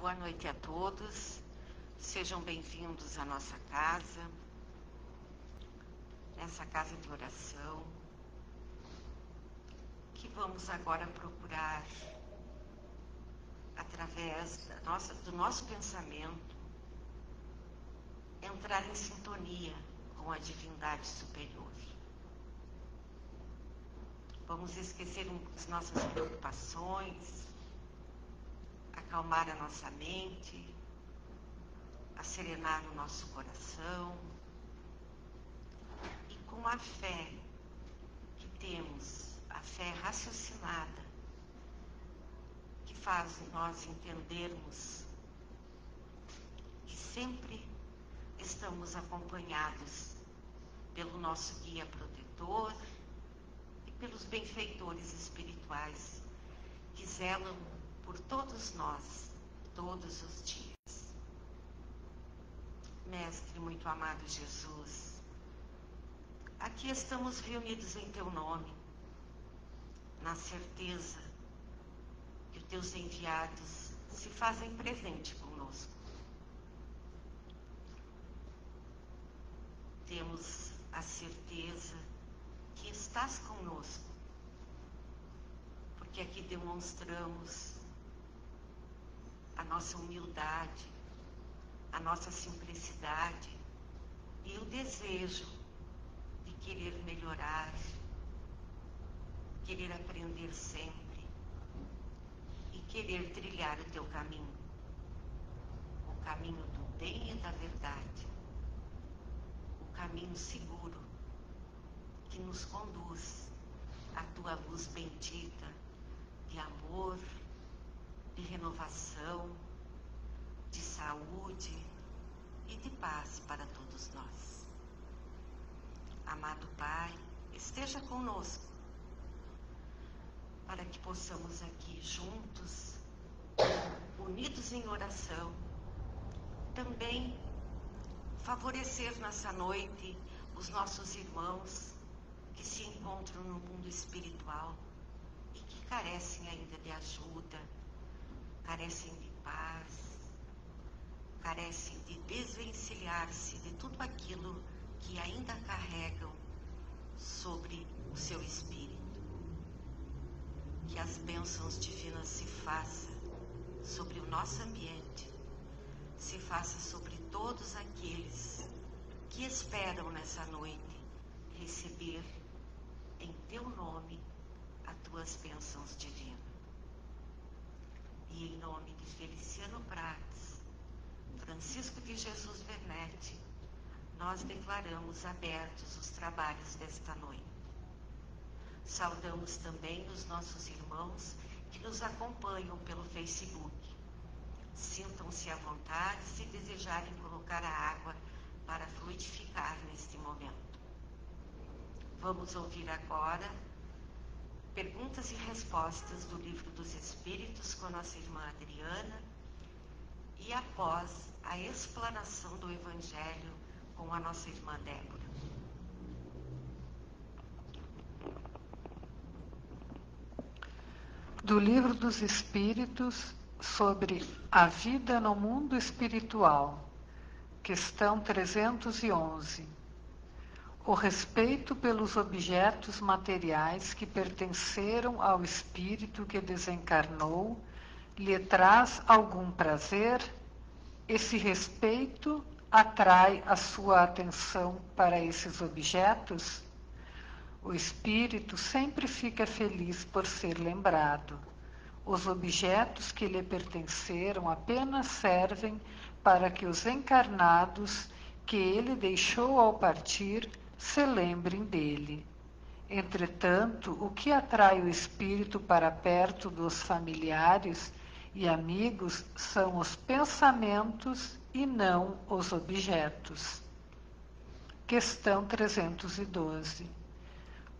boa noite a todos. Sejam bem-vindos à nossa casa, nessa casa de oração, que vamos agora procurar, através do nosso pensamento, entrar em sintonia com a divindade superior. Vamos esquecer as nossas preocupações, acalmar a nossa mente, serenar o nosso coração e com a fé que temos, a fé raciocinada, que faz nós entendermos que sempre estamos acompanhados pelo nosso guia protetor e pelos benfeitores espirituais que zelam por todos nós, todos os dias. Mestre muito amado Jesus, aqui estamos reunidos em Teu nome, na certeza que os Teus enviados se fazem presente conosco. Temos a certeza que estás conosco, porque aqui demonstramos a nossa humildade, a nossa simplicidade e o desejo de querer melhorar, querer aprender sempre e querer trilhar o Teu caminho, o caminho do bem e da verdade, o caminho seguro que nos conduz à Tua luz bendita de amor, de renovação, de saúde e de paz para todos nós. Amado Pai, esteja conosco para que possamos aqui juntos, unidos em oração, também favorecer nessa noite os nossos irmãos que se encontram no mundo espiritual e que carecem ainda de ajuda, carecem de paz, carecem de desvencilhar-se de tudo aquilo que ainda carregam sobre o seu espírito. Que as bênçãos divinas se façam sobre o nosso ambiente, se façam sobre todos aqueles que esperam nessa noite receber em Teu nome as Tuas bênçãos divinas. E em nome de Feliciano Prates, Francisco de Jesus Wernetti, nós declaramos abertos os trabalhos desta noite. Saudamos também os nossos irmãos que nos acompanham pelo Facebook. Sintam-se à vontade se desejarem colocar a água para fluidificar neste momento. Vamos ouvir agora perguntas e respostas do Livro dos Espíritos com a nossa irmã Adriana e após a explanação do Evangelho com a nossa irmã Débora. Do Livro dos Espíritos sobre a vida no mundo espiritual, questão 311. O respeito pelos objetos materiais que pertenceram ao espírito que desencarnou lhe traz algum prazer? Esse respeito atrai a sua atenção para esses objetos? O espírito sempre fica feliz por ser lembrado. Os objetos que lhe pertenceram apenas servem para que os encarnados que ele deixou ao partir se lembrem dele. Entretanto, o que atrai o espírito para perto dos familiares e amigos são os pensamentos e não os objetos. Questão 312.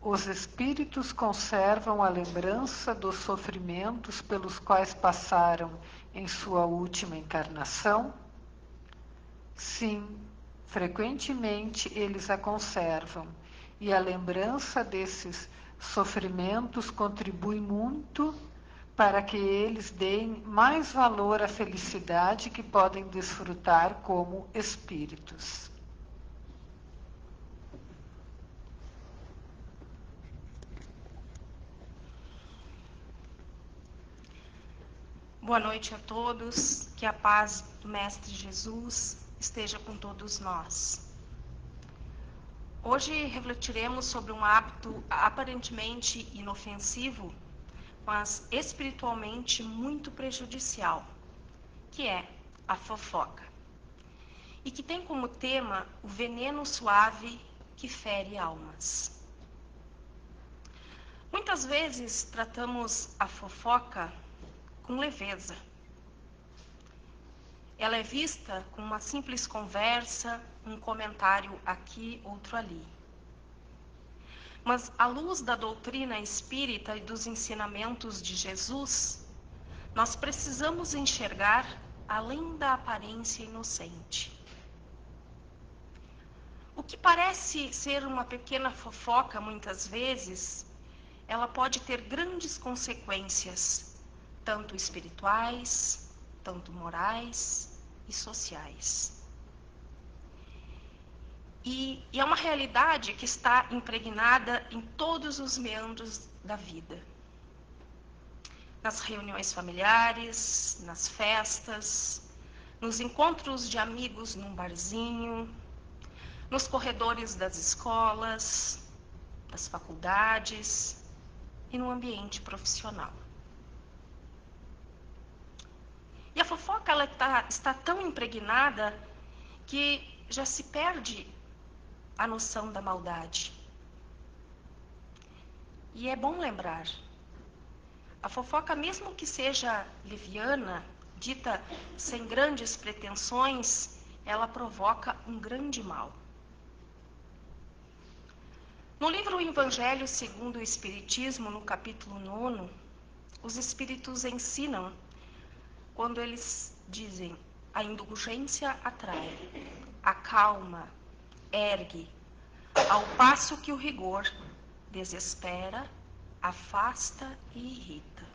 Os espíritos conservam a lembrança dos sofrimentos pelos quais passaram em sua última encarnação? Sim, frequentemente eles a conservam, e a lembrança desses sofrimentos contribui muito para que eles deem mais valor à felicidade que podem desfrutar como espíritos. Boa noite a todos, que a paz do Mestre Jesus esteja com todos nós. Hoje refletiremos sobre um hábito aparentemente inofensivo, mas espiritualmente muito prejudicial, que é a fofoca, e que tem como tema o veneno suave que fere almas. Muitas vezes tratamos a fofoca com leveza. Ela é vista como uma simples conversa, um comentário aqui, outro ali. Mas, à luz da doutrina espírita e dos ensinamentos de Jesus, nós precisamos enxergar além da aparência inocente. O que parece ser uma pequena fofoca, muitas vezes, ela pode ter grandes consequências, tanto espirituais, tanto morais e sociais. E é uma realidade que está impregnada em todos os meandros da vida. Nas reuniões familiares, nas festas, nos encontros de amigos num barzinho, nos corredores das escolas, das faculdades e no ambiente profissional. E a fofoca ela está tão impregnada que já se perde a noção da maldade. E é bom lembrar, a fofoca, mesmo que seja leviana, dita sem grandes pretensões, ela provoca um grande mal. No livro O Evangelho segundo o Espiritismo, no capítulo 9, os espíritos ensinam quando eles dizem: a indulgência atrai, acalma, ergue, ao passo que o rigor desespera, afasta e irrita.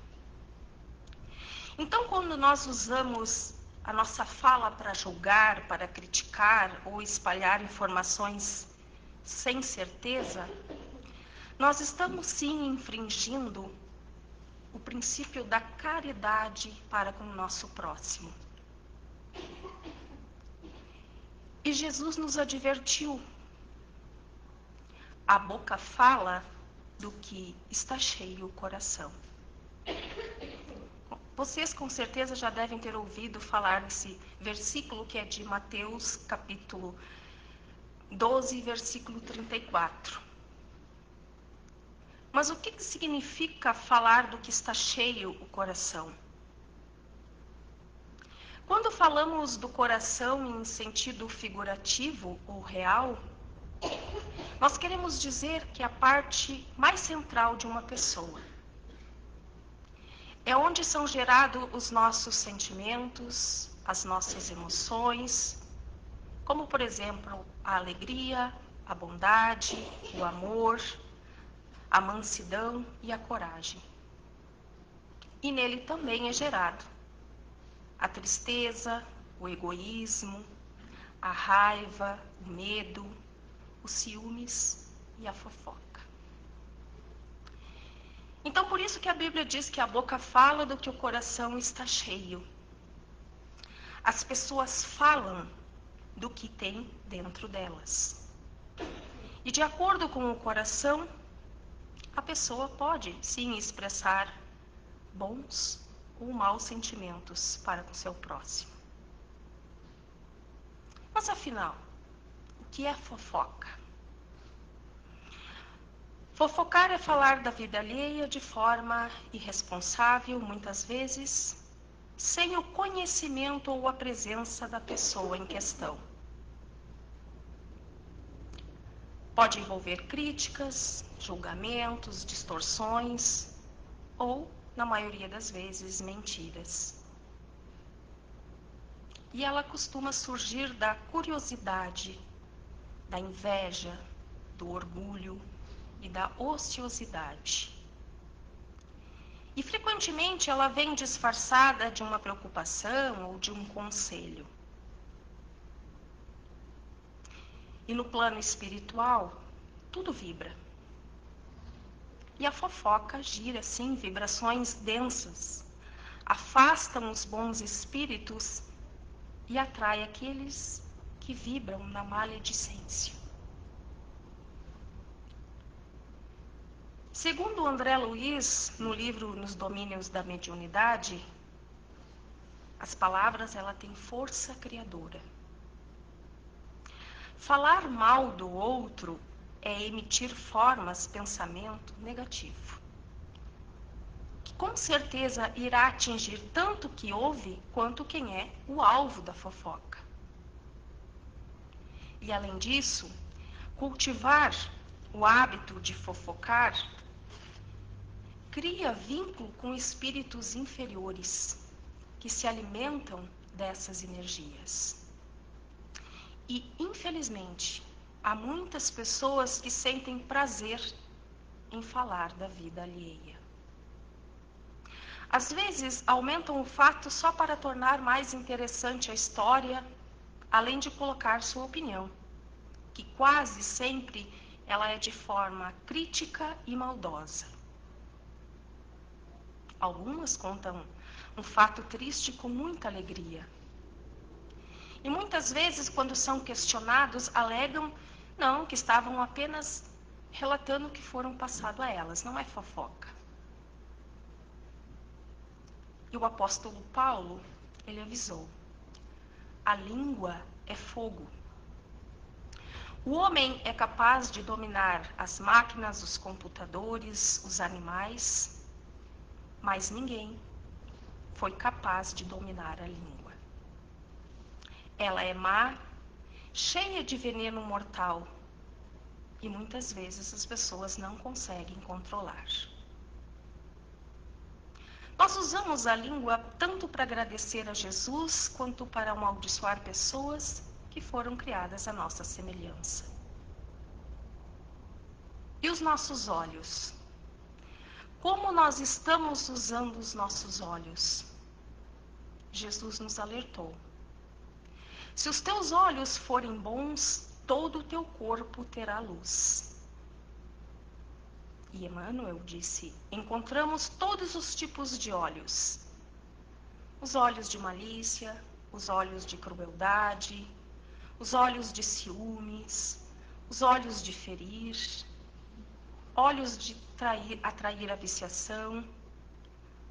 Então, quando nós usamos a nossa fala para julgar, para criticar ou espalhar informações sem certeza, nós estamos sim infringindo o princípio da caridade para com o nosso próximo. E Jesus nos advertiu: a boca fala do que está cheio o coração. Vocês com certeza já devem ter ouvido falar desse versículo que é de Mateus capítulo 12, versículo 34. Mas o que significa falar do que está cheio o coração? Quando falamos do coração em sentido figurativo ou real, nós queremos dizer que é a parte mais central de uma pessoa. É onde são gerados os nossos sentimentos, as nossas emoções, como, por exemplo, a alegria, a bondade, o amor, a mansidão e a coragem. E nele também é gerado a tristeza, o egoísmo, a raiva, o medo, os ciúmes e a fofoca. Então, por isso que a Bíblia diz que a boca fala do que o coração está cheio. As pessoas falam do que tem dentro delas. E de acordo com o coração, a pessoa pode, sim, expressar bons ou maus sentimentos para com seu próximo. Mas, afinal, o que é fofoca? Fofocar é falar da vida alheia de forma irresponsável, muitas vezes, sem o conhecimento ou a presença da pessoa em questão. Pode envolver críticas, julgamentos, distorções ou, na maioria das vezes, mentiras. E ela costuma surgir da curiosidade, da inveja, do orgulho e da ociosidade. E frequentemente ela vem disfarçada de uma preocupação ou de um conselho. E no plano espiritual, tudo vibra. E a fofoca gira, sim, vibrações densas. Afastam os bons espíritos e atrai aqueles que vibram na maledicência. Segundo André Luiz, no livro Nos Domínios da Mediunidade, as palavras ela têm força criadora. Falar mal do outro é emitir formas, pensamento negativo, que com certeza irá atingir tanto que ouve quanto quem é o alvo da fofoca. E além disso, cultivar o hábito de fofocar cria vínculo com espíritos inferiores que se alimentam dessas energias. E, infelizmente, há muitas pessoas que sentem prazer em falar da vida alheia. Às vezes, aumentam o fato só para tornar mais interessante a história, além de colocar sua opinião, que quase sempre ela é de forma crítica e maldosa. Algumas contam um fato triste com muita alegria. E muitas vezes, quando são questionados, alegam não, que estavam apenas relatando o que foram passado a elas, não é fofoca. E o apóstolo Paulo, ele avisou: a língua é fogo. O homem é capaz de dominar as máquinas, os computadores, os animais, mas ninguém foi capaz de dominar a língua. Ela é má, cheia de veneno mortal, e muitas vezes as pessoas não conseguem controlar. Nós usamos a língua tanto para agradecer a Jesus, quanto para amaldiçoar pessoas que foram criadas à nossa semelhança. E os nossos olhos? Como nós estamos usando os nossos olhos? Jesus nos alertou: se os teus olhos forem bons, todo o teu corpo terá luz. E Emmanuel disse: encontramos todos os tipos de olhos. Os olhos de malícia, os olhos de crueldade, os olhos de ciúmes, os olhos de ferir, olhos de atrair a viciação,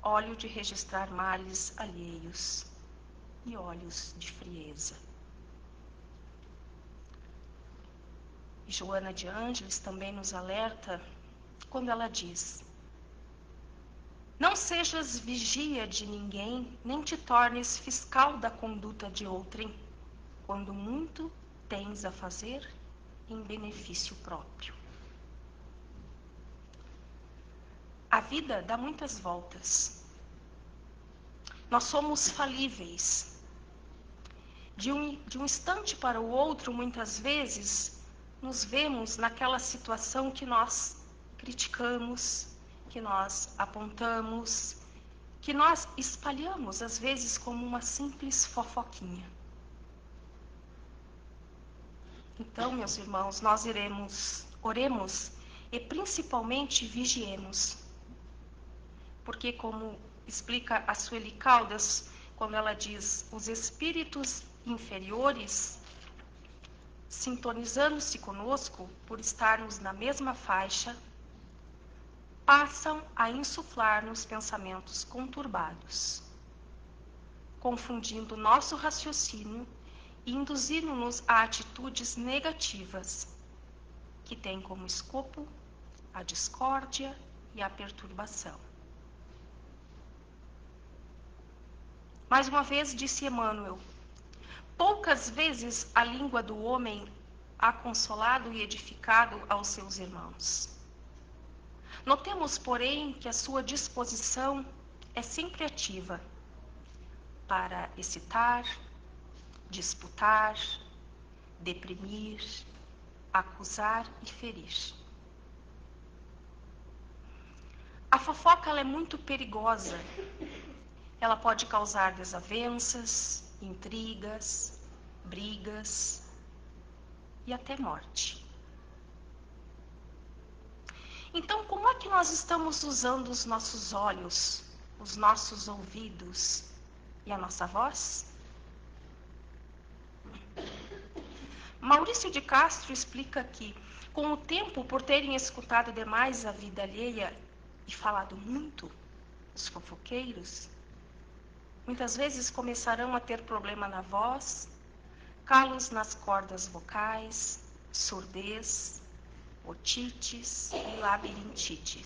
olho de registrar males alheios e olhos de frieza. E Joana de Ângeles também nos alerta quando ela diz: não sejas vigia de ninguém, nem te tornes fiscal da conduta de outrem, quando muito tens a fazer em benefício próprio. A vida dá muitas voltas. Nós somos falíveis. De um instante para o outro, muitas vezes, nos vemos naquela situação que nós criticamos, que nós apontamos, que nós espalhamos, às vezes, como uma simples fofoquinha. Então, meus irmãos, nós oremos e principalmente vigiemos. Porque, como explica a Sueli Caldas, quando ela diz, os espíritos inferiores, sintonizando-se conosco, por estarmos na mesma faixa, passam a insuflar-nos pensamentos conturbados, confundindo nosso raciocínio e induzindo-nos a atitudes negativas, que têm como escopo a discórdia e a perturbação. Mais uma vez disse Emmanuel: poucas vezes a língua do homem há consolado e edificado aos seus irmãos. Notemos, porém, que a sua disposição é sempre ativa para excitar, disputar, deprimir, acusar e ferir. A fofoca ela é muito perigosa. Ela pode causar desavenças, intrigas, brigas e até morte. Então, como é que nós estamos usando os nossos olhos, os nossos ouvidos e a nossa voz? Maurício de Castro explica que, com o tempo, por terem escutado demais a vida alheia e falado muito, os fofoqueiros, muitas vezes começarão a ter problema na voz, calos nas cordas vocais, surdez, otites e labirintite.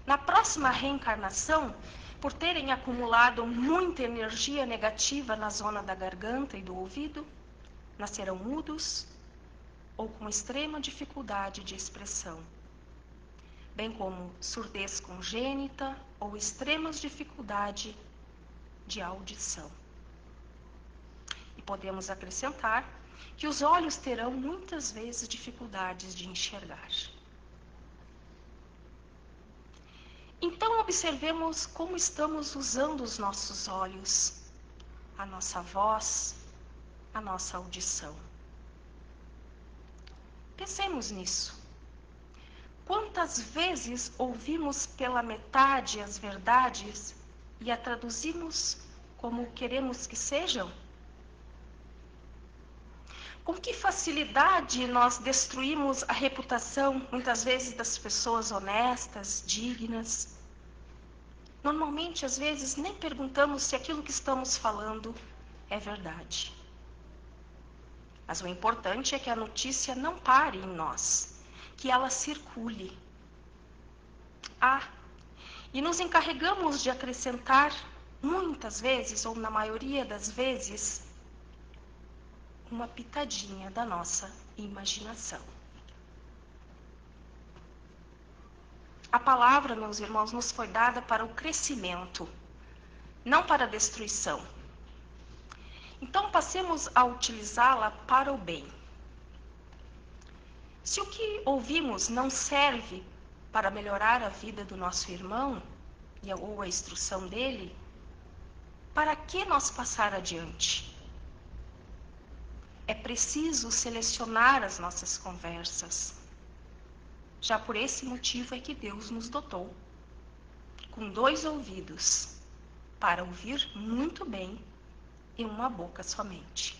Na próxima reencarnação, por terem acumulado muita energia negativa na zona da garganta e do ouvido, nascerão mudos ou com extrema dificuldade de expressão, bem como surdez congênita ou extremas dificuldade de audição. E podemos acrescentar que os olhos terão muitas vezes dificuldades de enxergar. Então observemos como estamos usando os nossos olhos, a nossa voz, a nossa audição. Pensemos nisso. Quantas vezes ouvimos pela metade as verdades e a traduzimos como queremos que sejam? Com que facilidade nós destruímos a reputação, muitas vezes, das pessoas honestas, dignas? Normalmente, às vezes, nem perguntamos se aquilo que estamos falando é verdade. Mas o importante é que a notícia não pare em nós, que ela circule. E nos encarregamos de acrescentar, muitas vezes, ou na maioria das vezes, uma pitadinha da nossa imaginação. A palavra, meus irmãos, nos foi dada para o crescimento, não para a destruição. Então, passemos a utilizá-la para o bem. Se o que ouvimos não serve para melhorar a vida do nosso irmão, ou a instrução dele, para que nós passar adiante? É preciso selecionar as nossas conversas. Já por esse motivo é que Deus nos dotou com 2 ouvidos para ouvir muito bem e uma boca somente.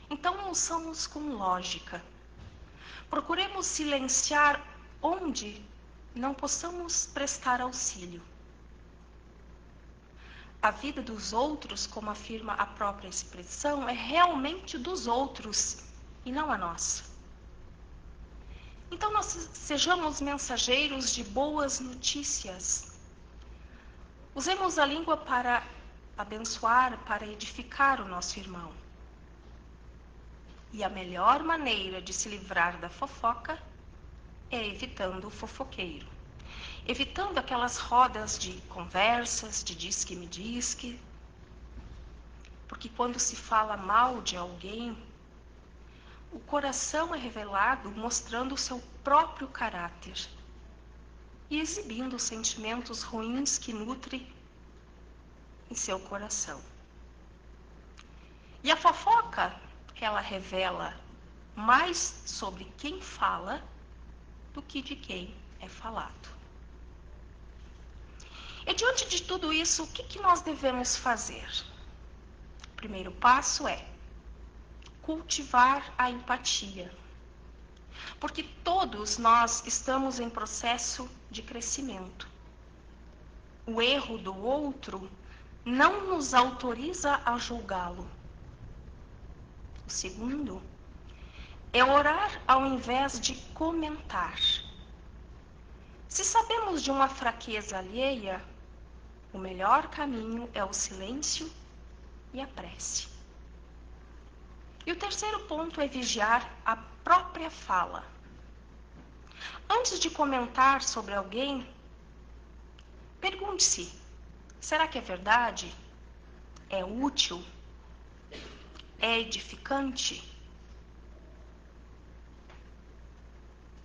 Então, ouçamos com lógica. Procuremos silenciar onde não possamos prestar auxílio. A vida dos outros, como afirma a própria expressão, é realmente dos outros e não a nossa. Então, nós sejamos mensageiros de boas notícias. Usemos a língua para abençoar, para edificar o nosso irmão. E a melhor maneira de se livrar da fofoca é evitando o fofoqueiro. Evitando aquelas rodas de conversas, de diz-que-me-diz-que. Porque quando se fala mal de alguém, o coração é revelado mostrando o seu próprio caráter e exibindo os sentimentos ruins que nutrem em seu coração. E a fofoca, ela revela mais sobre quem fala do que de quem é falado. E diante de tudo isso, o que nós devemos fazer? O primeiro passo é cultivar a empatia. Porque todos nós estamos em processo de crescimento. O erro do outro não nos autoriza a julgá-lo. O segundo é orar ao invés de comentar. Se sabemos de uma fraqueza alheia, o melhor caminho é o silêncio e a prece. E o terceiro ponto é vigiar a própria fala. Antes de comentar sobre alguém, pergunte-se: será que é verdade? É útil? É edificante?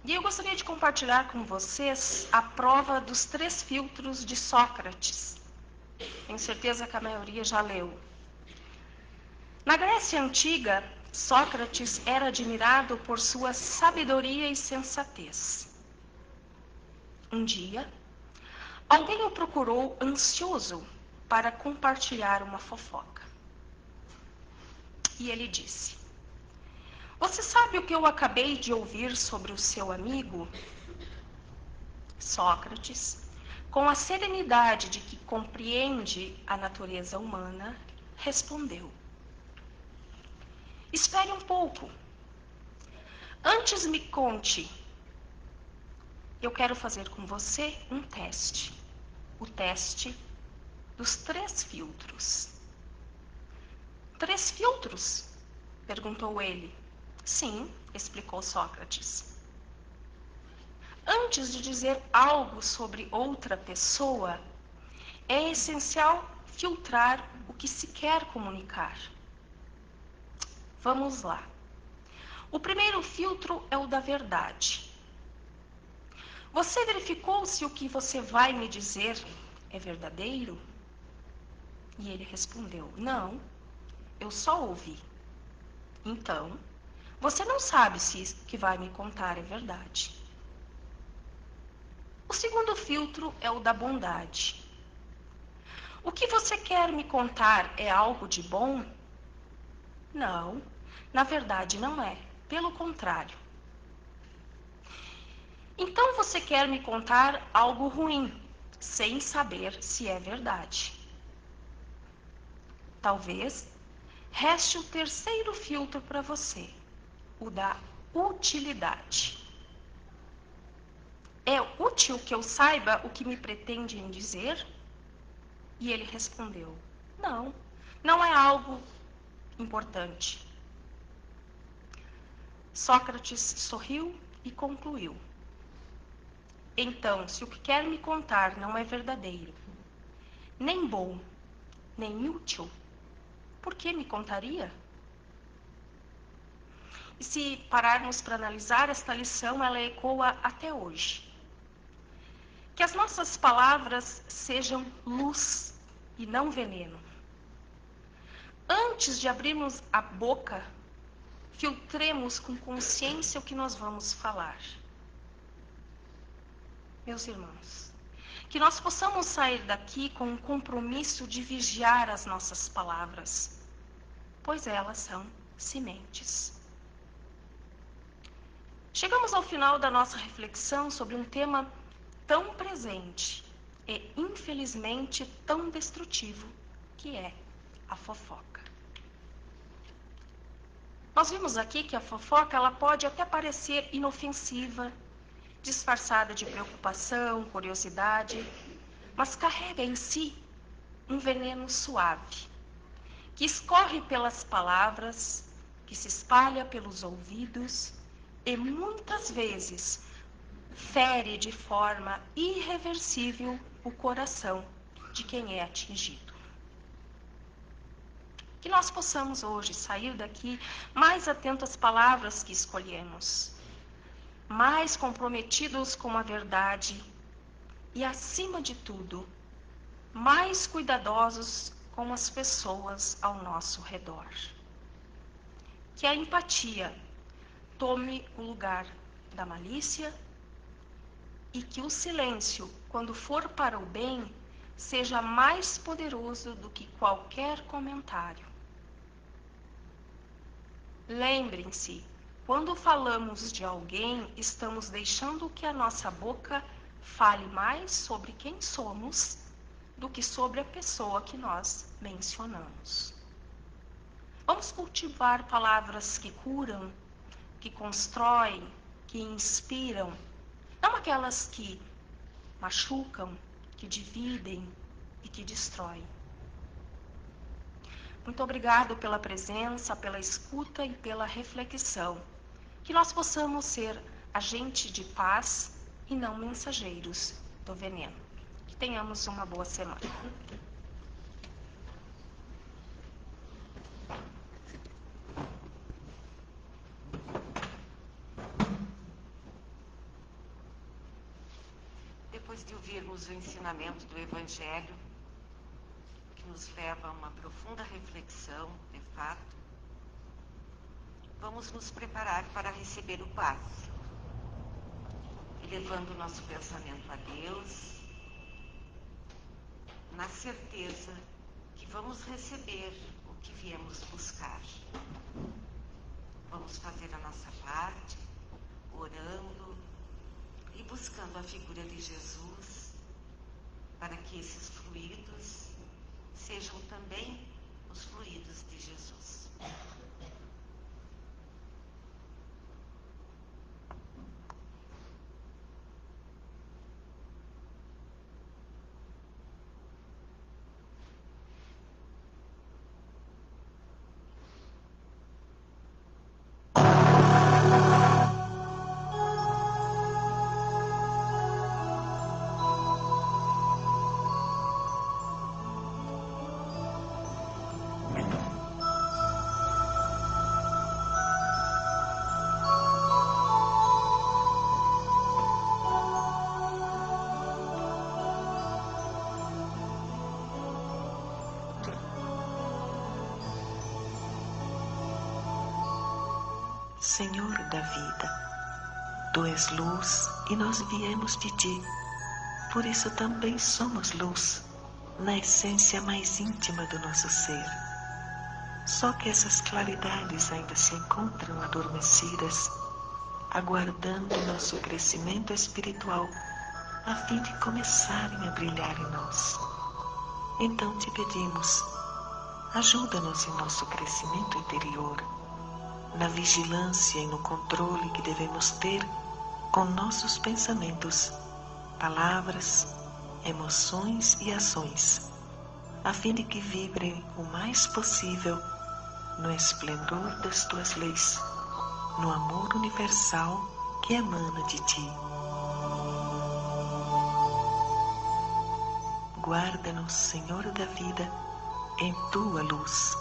E eu gostaria de compartilhar com vocês a prova dos 3 filtros de Sócrates. Tenho certeza que a maioria já leu. Na Grécia Antiga, Sócrates era admirado por sua sabedoria e sensatez. Um dia, alguém o procurou ansioso para compartilhar uma fofoca. E ele disse: "Você sabe o que eu acabei de ouvir sobre o seu amigo?" Sócrates, com a serenidade de que compreende a natureza humana, respondeu: "Espere um pouco. Antes me conte. Eu quero fazer com você um teste. O teste dos 3 filtros." "3 filtros?" perguntou ele. "Sim", explicou Sócrates. "Antes de dizer algo sobre outra pessoa, é essencial filtrar o que se quer comunicar. Vamos lá. O primeiro filtro é o da verdade. Você verificou se o que você vai me dizer é verdadeiro?" E ele respondeu: "Não, eu só ouvi." "Então, você não sabe se isso que vai me contar é verdade." O segundo filtro é o da bondade. O que você quer me contar é algo de bom? Não, na verdade não é. Pelo contrário. Então você quer me contar algo ruim, sem saber se é verdade. Talvez reste o terceiro filtro para você, o da utilidade. É útil que eu saiba o que me pretendem dizer? E ele respondeu: não, não é algo importante. Sócrates sorriu e concluiu: então, se o que quer me contar não é verdadeiro, nem bom, nem útil, por que me contaria? E se pararmos para analisar esta lição, ela ecoa até hoje. Que as nossas palavras sejam luz e não veneno. Antes de abrirmos a boca, filtremos com consciência o que nós vamos falar. Meus irmãos, que nós possamos sair daqui com um compromisso de vigiar as nossas palavras, pois elas são sementes. Chegamos ao final da nossa reflexão sobre um tema tão presente e, infelizmente, tão destrutivo, que é a fofoca. Nós vimos aqui que a fofoca ela pode até parecer inofensiva, disfarçada de preocupação, curiosidade, mas carrega em si um veneno suave, que escorre pelas palavras, que se espalha pelos ouvidos e muitas vezes fere de forma irreversível o coração de quem é atingido. Que nós possamos hoje sair daqui mais atentos às palavras que escolhemos, mais comprometidos com a verdade e, acima de tudo, mais cuidadosos com as pessoas ao nosso redor. Que a empatia tome o lugar da malícia e que o silêncio, quando for para o bem, seja mais poderoso do que qualquer comentário. Lembrem-se, quando falamos de alguém, estamos deixando que a nossa boca fale mais sobre quem somos do que sobre a pessoa que nós mencionamos. Vamos cultivar palavras que curam, que constroem, que inspiram, não aquelas que machucam, que dividem e que destroem. Muito obrigado pela presença, pela escuta e pela reflexão. Que nós possamos ser agentes de paz e não mensageiros do veneno. Que tenhamos uma boa semana. depois de ouvirmos o ensinamento do Evangelho, que nos leva a uma profunda reflexão, de fato, vamos nos preparar para receber o passe, elevando o nosso pensamento a Deus, na certeza que vamos receber o que viemos buscar. Vamos fazer a nossa parte, orando e buscando a figura de Jesus, para que esses fluidos sejam também os fluidos de Jesus. Senhor da vida, Tu és luz e nós viemos de Ti, por isso também somos luz, na essência mais íntima do nosso ser. Só que essas claridades ainda se encontram adormecidas, aguardando nosso crescimento espiritual, a fim de começarem a brilhar em nós. Então te pedimos, ajuda-nos em nosso crescimento interior, na vigilância e no controle que devemos ter com nossos pensamentos, palavras, emoções e ações, a fim de que vibrem o mais possível no esplendor das Tuas leis, no amor universal que emana de Ti. Guarda-nos, Senhor da vida, em Tua luz.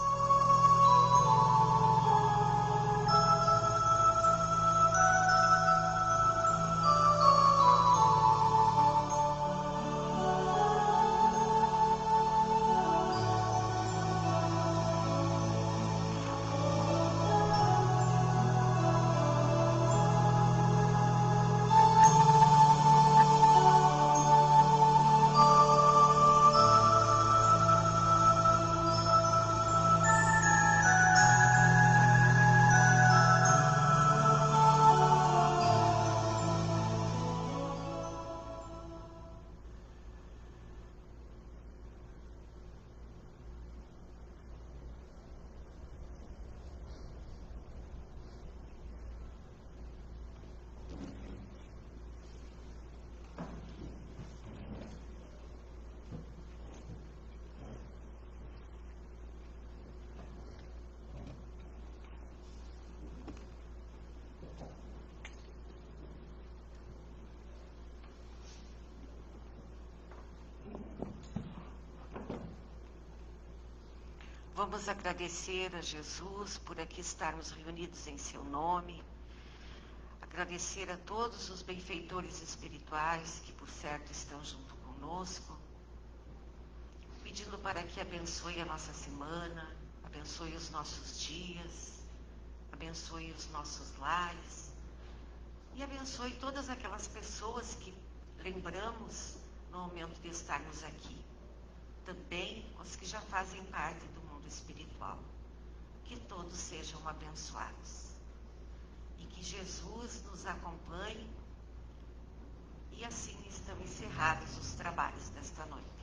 Vamos agradecer a Jesus por aqui estarmos reunidos em seu nome, agradecer a todos os benfeitores espirituais que por certo estão junto conosco, pedindo para que abençoe a nossa semana, abençoe os nossos dias, abençoe os nossos lares e abençoe todas aquelas pessoas que lembramos no momento de estarmos aqui. Também os que já fazem parte do mundo espiritual. Que todos sejam abençoados. E que Jesus nos acompanhe. E assim estão encerrados os trabalhos desta noite.